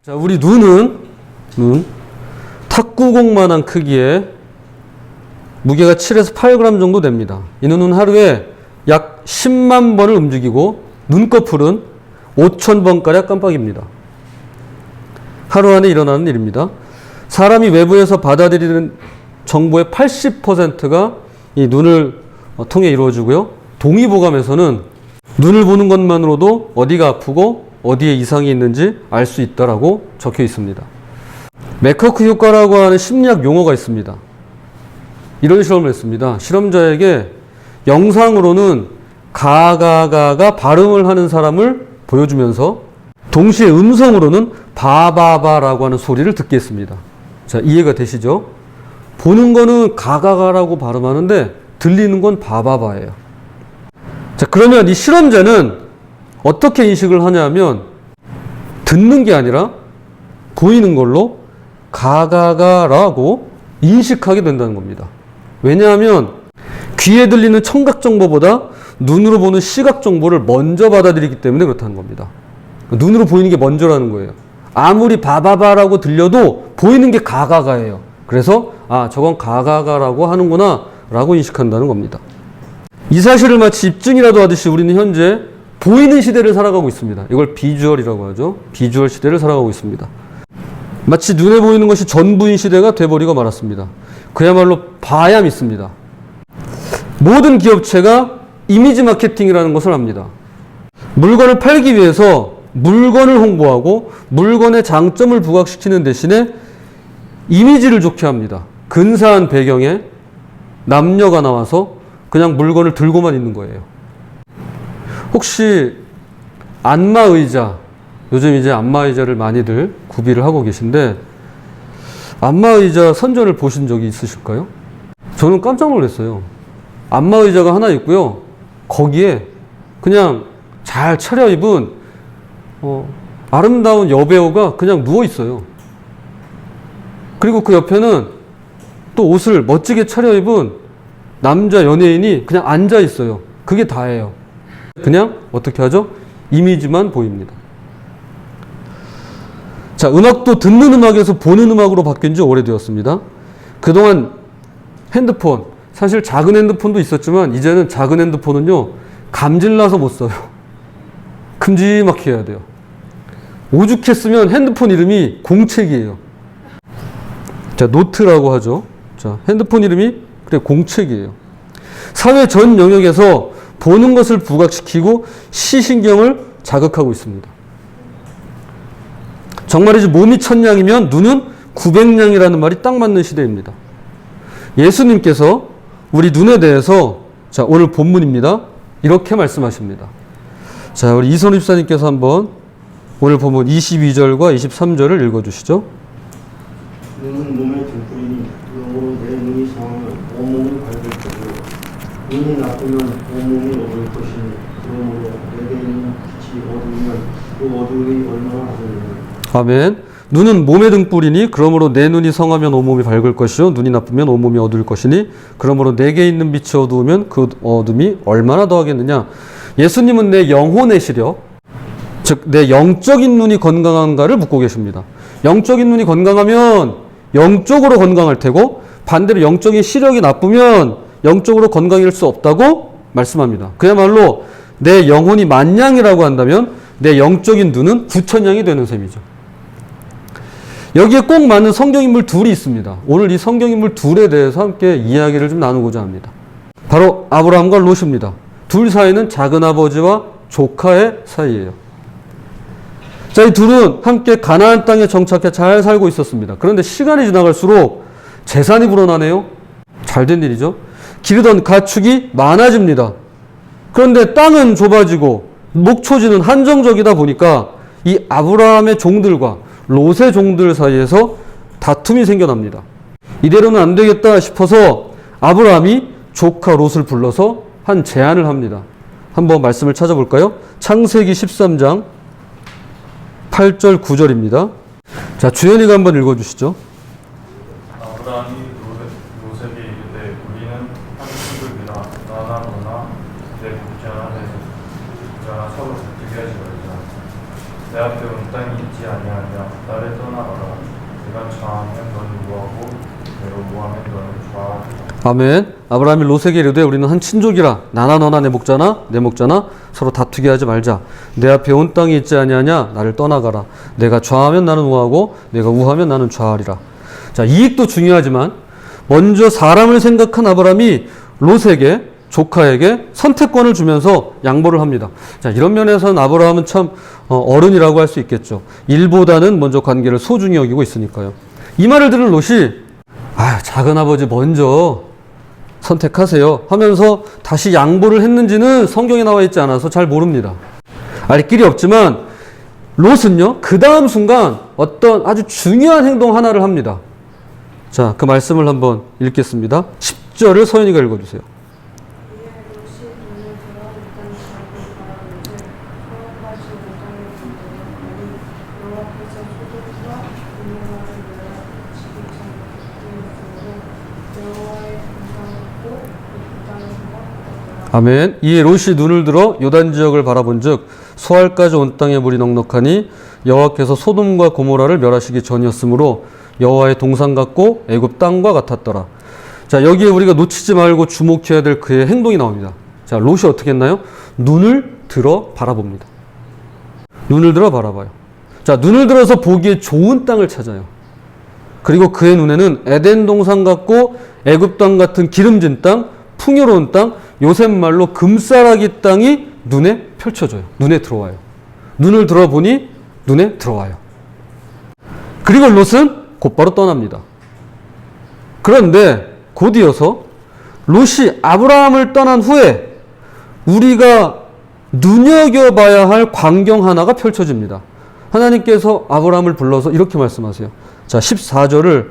자, 우리 눈 탁구공만한 크기에 무게가 7에서 8g 정도 됩니다. 이 눈은 하루에 약 10만 번을 움직이고 눈꺼풀은 5,000번가량 깜빡입니다. 하루 안에 일어나는 일입니다. 사람이 외부에서 받아들이는 정보의 80%가 이 눈을 통해 이루어지고요. 동의보감에서는 눈을 보는 것만으로도 어디가 아프고 어디에 이상이 있는지 알 수 있다라고 적혀 있습니다. 맥커크 효과라고 하는 심리학 용어가 있습니다. 이런 실험을 했습니다. 실험자에게 영상으로는 가가가가 발음을 하는 사람을 보여주면서 동시에 음성으로는 바바바라고 하는 소리를 듣게 했습니다. 자, 이해가 되시죠? 보는 거는 가가가라고 발음하는데 들리는 건 바바바예요. 자, 그러면 이 실험자는 어떻게 인식을 하냐면 듣는 게 아니라 보이는 걸로 가가가라고 인식하게 된다는 겁니다. 왜냐하면 귀에 들리는 청각 정보보다 눈으로 보는 시각 정보를 먼저 받아들이기 때문에 그렇다는 겁니다. 눈으로 보이는 게 먼저라는 거예요. 아무리 바바바라고 들려도 보이는 게 가가가예요. 그래서 아, 저건 가가가라고 하는구나 라고 인식한다는 겁니다. 이 사실을 마치 입증이라도 하듯이 우리는 현재 보이는 시대를 살아가고 있습니다. 이걸 비주얼이라고 하죠. 비주얼 시대를 살아가고 있습니다. 마치 눈에 보이는 것이 전부인 시대가 돼버리고 말았습니다. 그야말로 봐야 믿습니다. 모든 기업체가 이미지 마케팅이라는 것을 합니다. 물건을 팔기 위해서 물건을 홍보하고 물건의 장점을 부각시키는 대신에 이미지를 좋게 합니다. 근사한 배경에 남녀가 나와서 그냥 물건을 들고만 있는 거예요. 혹시 안마의자, 요즘 이제 안마의자를 많이들 구비를 하고 계신데 안마의자 선전을 보신 적이 있으실까요? 저는 깜짝 놀랐어요. 안마의자가 하나 있고요. 거기에 그냥 잘 차려입은 아름다운 여배우가 그냥 누워 있어요. 그리고 그 옆에는 또 옷을 멋지게 차려입은 남자 연예인이 그냥 앉아 있어요. 그게 다예요. 그냥 어떻게 하죠? 이미지만 보입니다. 자, 음악도 듣는 음악에서 보는 음악으로 바뀐 지 오래되었습니다. 그동안 핸드폰, 사실 작은 핸드폰도 있었지만 이제는 작은 핸드폰은요, 감질나서 못 써요. 큼지막히 해야 돼요. 오죽했으면 핸드폰 이름이 공책이에요. 자, 노트라고 하죠. 자, 핸드폰 이름이 그래 공책이에요. 사회 전 영역에서 보는 것을 부각시키고 시신경을 자극하고 있습니다. 정말이지 몸이 1000냥이면 눈은 900냥이라는 말이 딱 맞는 시대입니다. 예수님께서 우리 눈에 대해서 자, 오늘 본문입니다. 이렇게 말씀하십니다. 자, 우리 이선우 집사님께서 한번 오늘 본문 22절과 23절을 읽어주시죠. 눈은 몸의 등불이니 그러므로 내 눈이 상하면 온몸이 밝을 거고 눈이 나쁘면 온몸이 어두울 것이니 그러므로 내게 있는 빛이 어두우면 그 어두움이 얼마나 하느냐. 아멘. 눈은 몸의 등불이니 그러므로 내 눈이 성하면 온몸이 밝을 것이요 눈이 나쁘면 온몸이 어두울 것이니 그러므로 내게 있는 빛이 어두우면 그 어둠이 얼마나 더하겠느냐. 예수님은 내 영혼의 시력, 즉 내 영적인 눈이 건강한가를 묻고 계십니다. 영적인 눈이 건강하면 영적으로 건강할 테고 반대로 영적인 시력이 나쁘면 영적으로 건강일 수 없다고 말씀합니다. 그야말로 내 영혼이 10,000냥이라고 한다면 내 영적인 눈은 9,000냥이 되는 셈이죠. 여기에 꼭 맞는 성경인물 둘이 있습니다. 오늘 이 성경인물 둘에 대해서 함께 이야기를 좀 나누고자 합니다. 바로 아브라함과 롯입니다. 둘 사이는 작은아버지와 조카의 사이예요. 자, 이 둘은 함께 가나안 땅에 정착해 잘 살고 있었습니다. 그런데 시간이 지나갈수록 재산이 불어나네요. 잘된 일이죠. 기르던 가축이 많아집니다. 그런데 땅은 좁아지고 목초지는 한정적이다 보니까 이 아브라함의 종들과 롯의 종들 사이에서 다툼이 생겨납니다. 이대로는 안 되겠다 싶어서 아브라함이 조카 롯을 불러서 한 제안을 합니다. 한번 말씀을 찾아볼까요? 창세기 13장 8절 9절입니다. 자, 주연이가 한번 읽어주시죠. 아브라함이 롯에게 이르되 우리는 한 집을 비나 나나 너나 내 복자나 내 복자나 서로 다투게 하지 말자. 내 앞에 온 땅이 있지 아니하면 나를 떠나가라. 내가 좌하면 너는 우하고 내가 우하면 너는 좌하리라. 아멘. 아브라함이 롯에게 이르되 우리는 한 친족이라 나나 너나 내 목자나 서로 다투게 하지 말자. 내 앞에 온 땅이 있지 아니하냐. 나를 떠나가라. 내가 좌하면 나는 우하고 내가 우하면 나는 좌하리라. 자, 이익도 중요하지만 먼저 사람을 생각한 아브라함이 롯에게 조카에게 선택권을 주면서 양보를 합니다. 자, 이런 면에서는 아브라함은 참 어른이라고 할 수 있겠죠. 일보다는 먼저 관계를 소중히 여기고 있으니까요. 이 말을 들은 롯이 작은아버지 먼저 선택하세요 하면서 다시 양보를 했는지는 성경에 나와 있지 않아서 잘 모릅니다. 알 길이 없지만 롯은요, 그 다음 순간 어떤 아주 중요한 행동 하나를 합니다. 자, 그 말씀을 한번 읽겠습니다. 10절을 서연이가 읽어주세요. 아멘. 이에 롯이 눈을 들어 요단 지역을 바라본즉 소알까지 온 땅에 물이 넉넉하니 여호와께서 소돔과 고모라를 멸하시기 전이었으므로 여호와의 동산 같고 애굽 땅과 같았더라. 자, 여기에 우리가 놓치지 말고 주목해야 될 그의 행동이 나옵니다. 자, 롯이 어떻게 했나요? 눈을 들어 바라봅니다. 눈을 들어 바라봐요. 자, 눈을 들어서 보기에 좋은 땅을 찾아요. 그리고 그의 눈에는 에덴 동산 같고 애굽 땅 같은 기름진 땅, 풍요로운 땅, 요셉 말로 금싸라기 땅이 눈에 펼쳐져요. 눈에 들어와요. 눈을 들어보니 눈에 들어와요. 그리고 롯은 곧바로 떠납니다. 그런데 곧 이어서 롯이 아브라함을 떠난 후에 우리가 눈여겨봐야 할 광경 하나가 펼쳐집니다. 하나님께서 아브라함을 불러서 이렇게 말씀하세요. 자, 14절을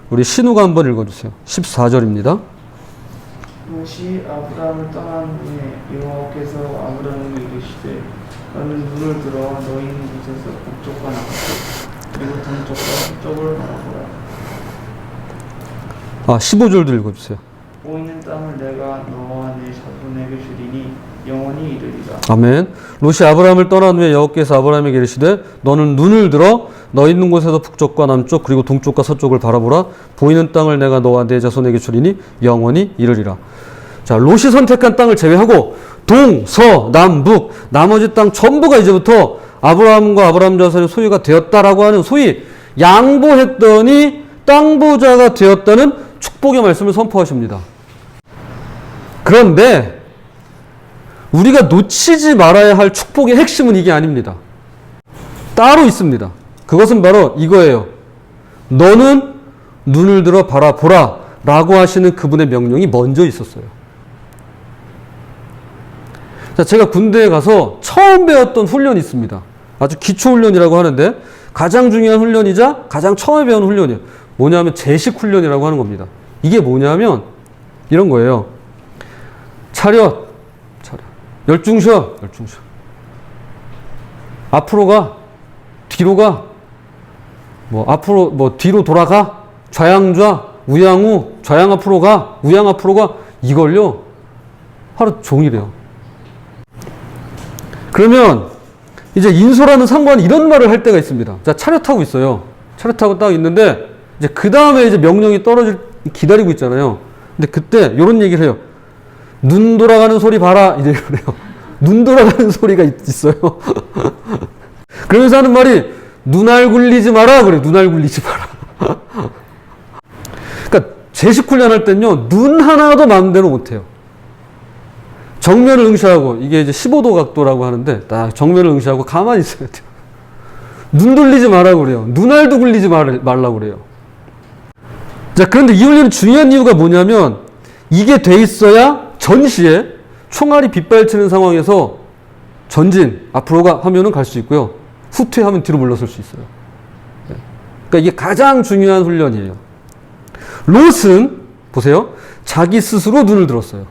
우리 신우가 한번 읽어주세요. 14절입니다. 롯이 아브라함을 떠난 후에 여호와께서 아브라함에게 이르시되 너는 눈을 들어 너 있는 곳에서 북쪽과 남쪽 그리고 동쪽과 서쪽을 바라보라. 15절도 읽어주세요. 보이는 땅을 내가 너와 네 자손에게 주리니 영원히 이르리라. 아멘. 롯이 아브라함을 떠난 후에 여호와께서 아브라함에게 이르시되 너는 눈을 들어 너 있는 곳에서 북쪽과 남쪽 그리고 동쪽과 서쪽을 바라보라. 보이는 땅을 내가 너와 네 자손에게 주리니 영원히 이르리라. 자, 롯이 선택한 땅을 제외하고 동, 서, 남, 북 나머지 땅 전부가 이제부터 아브라함과 아브라함 자손의 소유가 되었다라고 하는 소위 양보했더니 땅 부자가 되었다는 축복의 말씀을 선포하십니다. 그런데 우리가 놓치지 말아야 할 축복의 핵심은 이게 아닙니다. 따로 있습니다. 그것은 바로 이거예요. 너는 눈을 들어 바라보라 라고 하시는 그분의 명령이 먼저 있었어요. 자, 제가 군대에 가서 처음 배웠던 훈련이 있습니다. 아주 기초 훈련이라고 하는데 가장 중요한 훈련이자 가장 처음에 배운 훈련이에요. 뭐냐면 제식 훈련이라고 하는 겁니다. 이게 뭐냐면 이런 거예요. 차렷. 열중셔. 앞으로 가. 뒤로 가. 앞으로 뒤로 돌아가. 좌양좌. 우양우. 좌양 앞으로 가. 우양 앞으로 가. 이걸요. 하루 종일이에요. 그러면 이제 인소라는 상관이 이런 말을 할 때가 있습니다. 자, 차렷하고 있어요. 차렷하고 딱 있는데 이제 그 다음에 이제 명령이 기다리고 있잖아요. 근데 그때 이런 얘기를 해요. 눈 돌아가는 소리 봐라. 이래요. 눈 돌아가는 소리가 있어요. 그러면서 하는 말이 눈알 굴리지 마라. 그래. 눈알 굴리지 마라. 그러니까 제식 훈련할 때는요. 눈 하나도 마음대로 못해요. 정면을 응시하고 이게 이제 15도 각도라고 하는데 딱 정면을 응시하고 가만히 있어야 돼요. 눈 돌리지 말라고 그래요. 눈알도 굴리지 말라고 그래요. 자, 그런데 이 훈련이 중요한 이유가 뭐냐면 이게 돼 있어야 전시에 총알이 빗발치는 상황에서 전진, 앞으로 가 하면은 갈 수 있고요. 후퇴하면 뒤로 물러설 수 있어요. 그러니까 이게 가장 중요한 훈련이에요. 롯은 보세요. 자기 스스로 눈을 들었어요.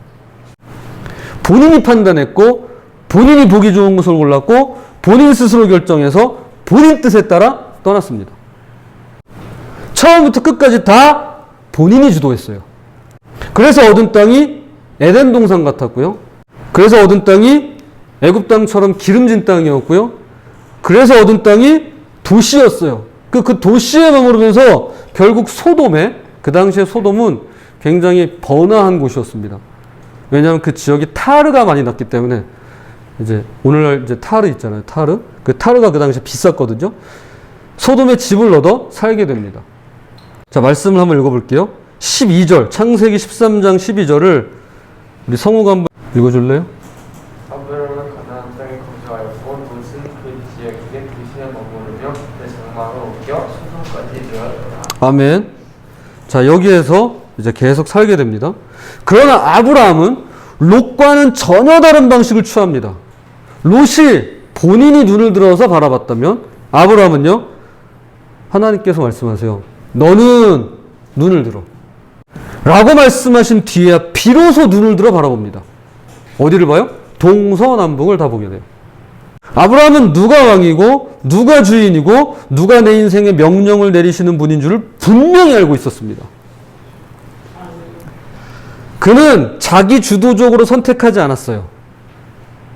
본인이 판단했고 본인이 보기 좋은 것을 골랐고 본인 스스로 결정해서 본인 뜻에 따라 떠났습니다. 처음부터 끝까지 다 본인이 주도했어요. 그래서 얻은 땅이 에덴 동산 같았고요. 그래서 얻은 땅이 애굽 땅처럼 기름진 땅이었고요. 그래서 얻은 땅이 도시였어요. 그 도시에 머무르면서 결국 소돔에, 그 당시에 소돔은 굉장히 번화한 곳이었습니다. 왜냐하면 그 지역이 타르가 많이 났기 때문에, 이제 오늘날 이제 타르 있잖아요. 타르. 그 타르가 그 당시에 비쌌거든요. 소돔에 집을 얻어 살게 됩니다. 자, 말씀을 한번 읽어볼게요. 12절, 창세기 13장 12절을 우리 성우가 한번 읽어줄래요? 아브라함은 가나안 땅에 거주하였고 롯은 그 지역에 도시에 머무르며 그 장막을 옮겨 소돔까지 이르렀더라. 아멘. 자, 여기에서 이제 계속 살게 됩니다. 그러나 아브라함은 롯과는 전혀 다른 방식을 취합니다. 롯이 본인이 눈을 들어서 바라봤다면 아브라함은요, 하나님께서 말씀하세요. 너는 눈을 들어. 라고 말씀하신 뒤에야 비로소 눈을 들어 바라봅니다. 어디를 봐요? 동서남북을 다 보게 돼요. 아브라함은 누가 왕이고 누가 주인이고 누가 내 인생에 명령을 내리시는 분인 줄을 분명히 알고 있었습니다. 그는 자기 주도적으로 선택하지 않았어요.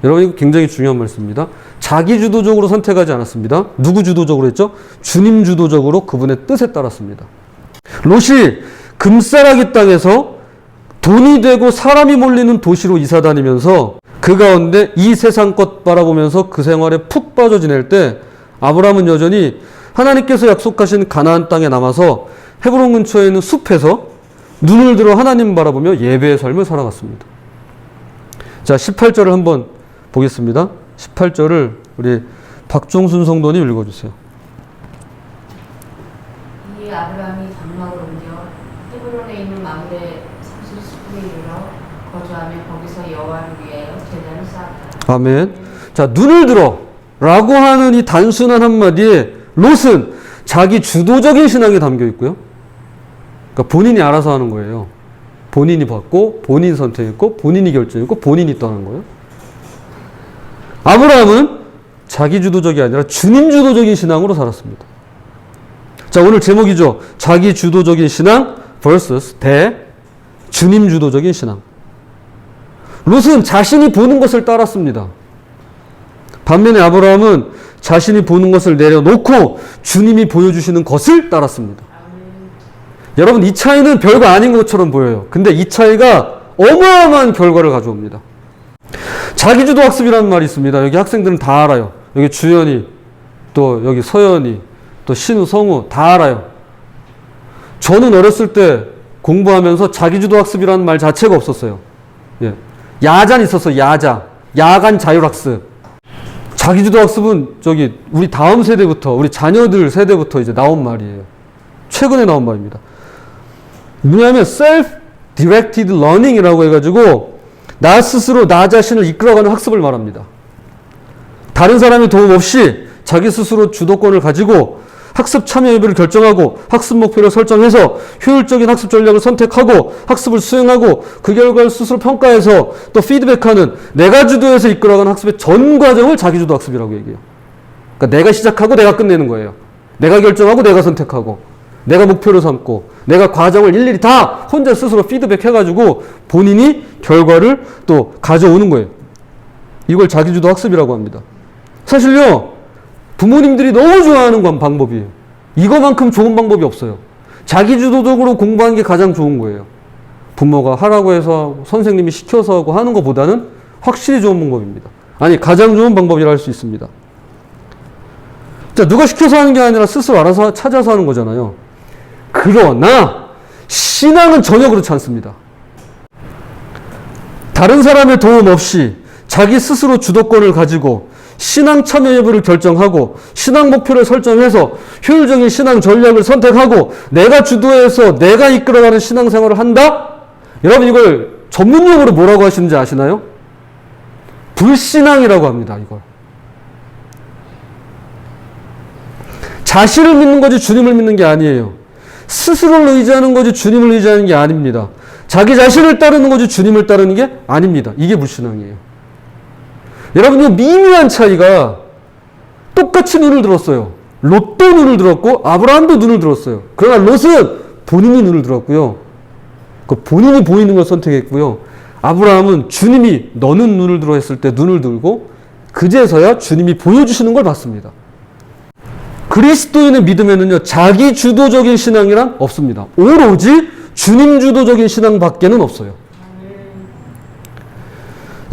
여러분, 이거 굉장히 중요한 말씀입니다. 자기 주도적으로 선택하지 않았습니다. 누구 주도적으로 했죠? 주님 주도적으로 그분의 뜻에 따랐습니다. 롯이 금싸라기 땅에서 돈이 되고 사람이 몰리는 도시로 이사 다니면서 그 가운데 이 세상 것 바라보면서 그 생활에 푹 빠져 지낼 때 아브라함은 여전히 하나님께서 약속하신 가나안 땅에 남아서 헤브론 근처에 있는 숲에서 눈을 들어 하나님 바라보며 예배의 삶을 살아갔습니다. 자, 18절을 한번 보겠습니다. 18절을 우리 박종순 성도님 읽어주세요. 이 아브라함이 장막을 옮겨 헤브론에 있는 마므레 삼실 숲에 이르러 거주하며 거기서 여호와를 위하여 제단을 쌓았다. 아멘. 자, 눈을 들어 라고 하는 이 단순한 한마디에 롯은 자기 주도적인 신앙이 담겨 있고요. 그러니까 본인이 알아서 하는 거예요. 본인이 받고 본인이 선택했고 본인이 결정했고 본인이 떠난 거예요. 아브라함은 자기 주도적이 아니라 주님 주도적인 신앙으로 살았습니다. 자, 오늘 제목이죠. 자기 주도적인 신앙 vs 대 주님 주도적인 신앙. 롯은 자신이 보는 것을 따랐습니다. 반면에 아브라함은 자신이 보는 것을 내려놓고 주님이 보여주시는 것을 따랐습니다. 여러분, 이 차이는 별거 아닌 것처럼 보여요. 근데 이 차이가 어마어마한 결과를 가져옵니다. 자기주도 학습이라는 말이 있습니다. 여기 학생들은 다 알아요. 여기 주연이, 또 여기 서연이, 또 신우, 성우 다 알아요. 저는 어렸을 때 공부하면서 자기주도 학습이라는 말 자체가 없었어요. 예. 야잔 있었어요. 야간 자율학습. 자기주도 학습은 저기 우리 다음 세대부터, 우리 자녀들 세대부터 이제 나온 말이에요. 최근에 나온 말입니다. 뭐냐면 self-directed learning이라고 해가지고 나 스스로 나 자신을 이끌어가는 학습을 말합니다. 다른 사람의 도움 없이 자기 스스로 주도권을 가지고 학습 참여 여부를 결정하고 학습 목표를 설정해서 효율적인 학습 전략을 선택하고 학습을 수행하고 그 결과를 스스로 평가해서 또 피드백하는 내가 주도해서 이끌어가는 학습의 전 과정을 자기주도 학습이라고 얘기해요. 그러니까 내가 시작하고 내가 끝내는 거예요. 내가 결정하고 내가 선택하고 내가 목표를 삼고 내가 과정을 일일이 다 혼자 스스로 피드백해가지고 본인이 결과를 또 가져오는 거예요. 이걸 자기주도 학습이라고 합니다. 사실요, 부모님들이 너무 좋아하는 건 방법이에요. 이거만큼 좋은 방법이 없어요. 자기주도적으로 공부하는 게 가장 좋은 거예요. 부모가 하라고 해서 하고 선생님이 시켜서 하고 하는 것보다는 확실히 좋은 방법입니다. 아니, 가장 좋은 방법이라 할 수 있습니다. 자, 누가 시켜서 하는 게 아니라 스스로 알아서 찾아서 하는 거잖아요. 그러나 신앙은 전혀 그렇지 않습니다. 다른 사람의 도움 없이 자기 스스로 주도권을 가지고 신앙 참여 여부를 결정하고 신앙 목표를 설정해서 효율적인 신앙 전략을 선택하고 내가 주도해서 내가 이끌어가는 신앙생활을 한다? 여러분, 이걸 전문용어로 뭐라고 하시는지 아시나요? 불신앙이라고 합니다. 이걸. 자신을 믿는 거지 주님을 믿는 게 아니에요. 스스로를 의지하는 거지 주님을 의지하는 게 아닙니다. 자기 자신을 따르는 거지 주님을 따르는 게 아닙니다. 이게 불신앙이에요. 여러분, 이 미묘한 차이가 똑같이 눈을 들었어요. 롯도 눈을 들었고 아브라함도 눈을 들었어요. 그러나 롯은 본인이 눈을 들었고요. 그 본인이 보이는 걸 선택했고요. 아브라함은 주님이 너는 눈을 들어 했을 때 눈을 들고 그제서야 주님이 보여주시는 걸 봤습니다. 그리스도인의 믿음에는요, 자기 주도적인 신앙이란 없습니다. 오로지 주님 주도적인 신앙밖에는 없어요.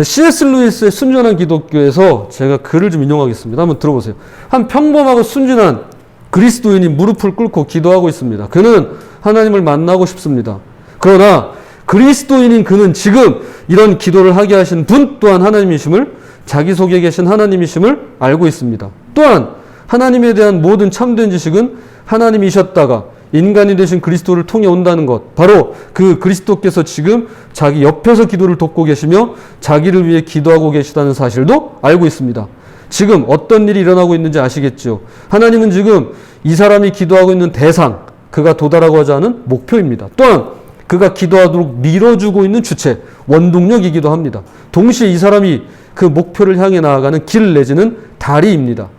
C.S. 루이스의 순전한 기독교에서 제가 글을 좀 인용하겠습니다. 한번 들어보세요. 한 평범하고 순진한 그리스도인이 무릎을 꿇고 기도하고 있습니다. 그는 하나님을 만나고 싶습니다. 그러나 그리스도인인 그는 지금 이런 기도를 하게 하신 분 또한 하나님이심을, 자기 속에 계신 하나님이심을 알고 있습니다. 또한 하나님에 대한 모든 참된 지식은 하나님이셨다가 인간이 되신 그리스도를 통해 온다는 것, 바로 그 그리스도께서 지금 자기 옆에서 기도를 돕고 계시며 자기를 위해 기도하고 계시다는 사실도 알고 있습니다. 지금 어떤 일이 일어나고 있는지 아시겠죠? 하나님은 지금 이 사람이 기도하고 있는 대상, 그가 도달하고자 하는 목표입니다. 또한 그가 기도하도록 밀어주고 있는 주체, 원동력이기도 합니다. 동시에 이 사람이 그 목표를 향해 나아가는 길 내지는 다리입니다.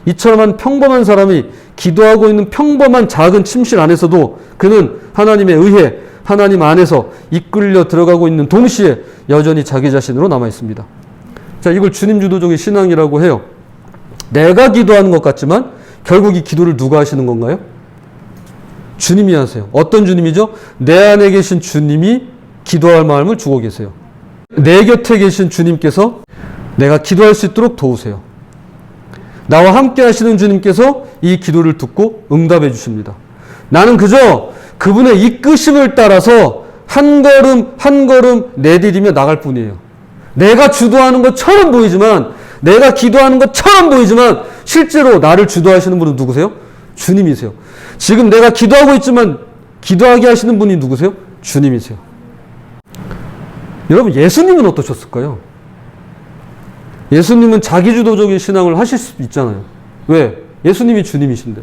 이처럼 한 평범한 사람이 기도하고 있는 평범한 작은 침실 안에서도 그는 하나님에 의해 하나님 안에서 이끌려 들어가고 있는 동시에 여전히 자기 자신으로 남아 있습니다. 자, 이걸 주님 주도적인 신앙이라고 해요. 내가 기도하는 것 같지만 결국 이 기도를 누가 하시는 건가요? 주님이 하세요. 어떤 주님이죠? 내 안에 계신 주님이 기도할 마음을 주고 계세요. 내 곁에 계신 주님께서 내가 기도할 수 있도록 도우세요. 나와 함께 하시는 주님께서 이 기도를 듣고 응답해 주십니다. 나는 그저 그분의 이끄심을 따라서 한 걸음 한 걸음 내디디며 나갈 뿐이에요. 내가 주도하는 것처럼 보이지만, 내가 기도하는 것처럼 보이지만 실제로 나를 주도하시는 분은 누구세요? 주님이세요. 지금 내가 기도하고 있지만 기도하게 하시는 분이 누구세요? 주님이세요. 여러분, 예수님은 어떠셨을까요? 예수님은 자기주도적인 신앙을 하실 수도 있잖아요. 왜? 예수님이 주님이신데.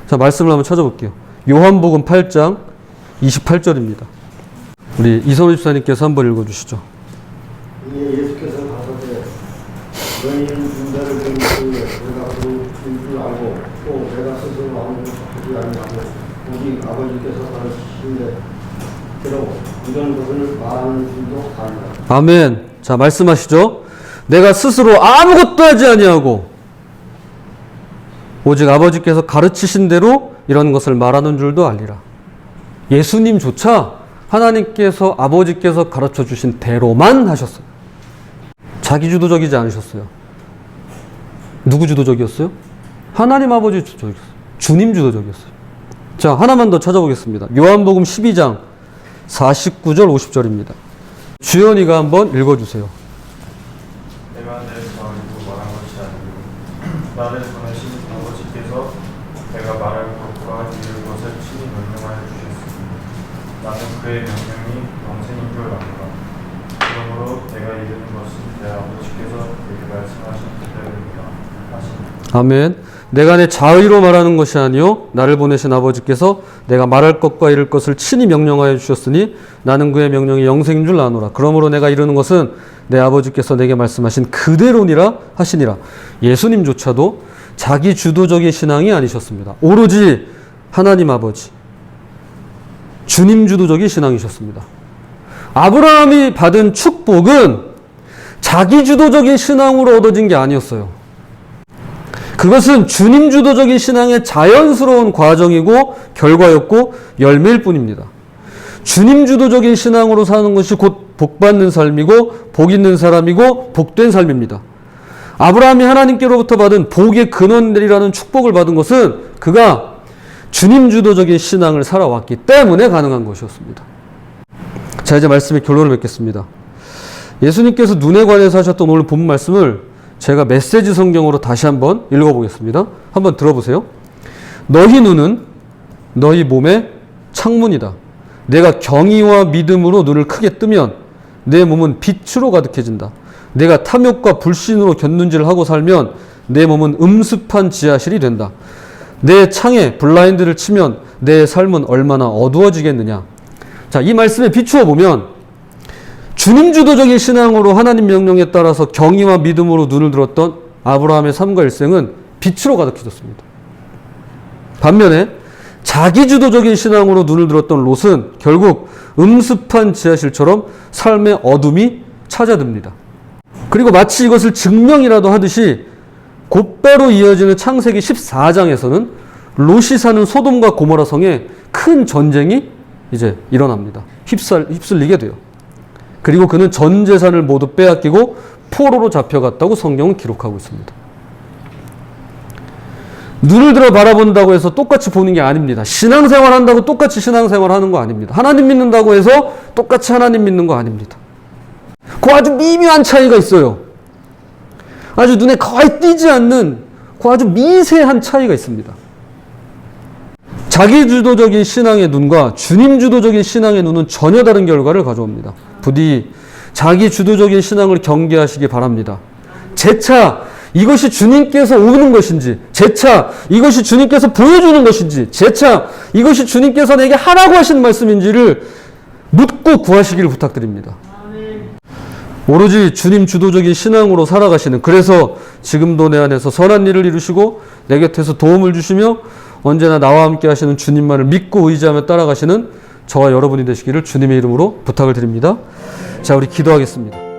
자, 말씀을 한번 찾아볼게요. 요한복음 8장 28절입니다. 우리 이선우 집사님께서 한번 읽어주시죠. 이에 예수께서 가라사대 너희는 인자를 본 후에 내가 그인 줄 알고 또 내가 스스로 아무것도 하지 아니하고 오직 아버지께서 가르치신데 대로 이런 것을 말하는 줄도 아니라. 아멘. 자, 말씀하시죠. 내가 스스로 아무것도 하지 아니하고 오직 아버지께서 가르치신 대로 이런 것을 말하는 줄도 알리라. 예수님조차 하나님께서, 아버지께서 가르쳐 주신 대로만 하셨어요. 자기 주도적이지 않으셨어요. 누구 주도적이었어요? 하나님 아버지 주도적이었어요. 주님 주도적이었어요. 자, 하나만 더 찾아보겠습니다. 요한복음 12장 49절 50절입니다. 주연이가 한번 읽어주세요. 내가 내 마음으로 말한 것이 아니고 나를 보내신 아버지께서 내가 말할 것과 이룰 것을 친히 명령하여 주셨으니 나는 그의 명령이 영생인 줄 아노라. 그러므로 내가 이르는 것은 내 아버지께서 내게 말씀하신 그대로이다 하시니. 아멘. 내가 내 자의로 말하는 것이 아니요 나를 보내신 아버지께서 내가 말할 것과 이룰 것을 친히 명령하여 주셨으니 나는 그의 명령이 영생인 줄 아노라. 그러므로 내가 이르는 것은 내 아버지께서 내게 말씀하신 그대로니라 하시니라. 예수님조차도 자기 주도적인 신앙이 아니셨습니다. 오로지 하나님 아버지, 주님 주도적인 신앙이셨습니다. 아브라함이 받은 축복은 자기 주도적인 신앙으로 얻어진 게 아니었어요. 그것은 주님 주도적인 신앙의 자연스러운 과정이고 결과였고 열매일 뿐입니다. 주님 주도적인 신앙으로 사는 것이 곧 복받는 삶이고 복 있는 사람이고 복된 삶입니다. 아브라함이 하나님께로부터 받은 복의 근원이라는 축복을 받은 것은 그가 주님 주도적인 신앙을 살아왔기 때문에 가능한 것이었습니다. 자, 이제 말씀의 결론을 맺겠습니다. 예수님께서 눈에 관해서 하셨던 오늘 본 말씀을 제가 메시지 성경으로 다시 한번 읽어보겠습니다. 한번 들어보세요. 너희 눈은 너희 몸의 창문이다. 내가 경의와 믿음으로 눈을 크게 뜨면 내 몸은 빛으로 가득해진다. 내가 탐욕과 불신으로 곁눈질을 하고 살면 내 몸은 음습한 지하실이 된다. 내 창에 블라인드를 치면 내 삶은 얼마나 어두워지겠느냐. 자, 이 말씀에 비추어 보면 주님 주도적인 신앙으로 하나님 명령에 따라서 경의와 믿음으로 눈을 들었던 아브라함의 삶과 일생은 빛으로 가득해졌습니다. 반면에 자기 주도적인 신앙으로 눈을 들었던 롯은 결국 음습한 지하실처럼 삶의 어둠이 찾아듭니다. 그리고 마치 이것을 증명이라도 하듯이 곧바로 이어지는 창세기 14장에서는 롯이 사는 소돔과 고모라 성에 큰 전쟁이 이제 일어납니다. 휩쓸리게 돼요. 그리고 그는 전 재산을 모두 빼앗기고 포로로 잡혀갔다고 성경은 기록하고 있습니다. 눈을 들어 바라본다고 해서 똑같이 보는 게 아닙니다. 신앙생활 한다고 똑같이 신앙생활 하는 거 아닙니다. 하나님 믿는다고 해서 똑같이 하나님 믿는 거 아닙니다. 그 아주 미묘한 차이가 있어요. 아주 눈에 거의 띄지 않는 그 아주 미세한 차이가 있습니다. 자기 주도적인 신앙의 눈과 주님 주도적인 신앙의 눈은 전혀 다른 결과를 가져옵니다. 부디 자기 주도적인 신앙을 경계하시기 바랍니다. 재차 이것이 주님께서 오는 것인지, 재차 이것이 주님께서 보여주는 것인지, 재차 이것이 주님께서 내게 하라고 하시는 말씀인지를 묻고 구하시기를 부탁드립니다. 오로지 주님 주도적인 신앙으로 살아가시는, 그래서 지금도 내 안에서 선한 일을 이루시고 내 곁에서 도움을 주시며 언제나 나와 함께 하시는 주님만을 믿고 의지하며 따라가시는 저와 여러분이 되시기를 주님의 이름으로 부탁을 드립니다. 자, 우리 기도하겠습니다.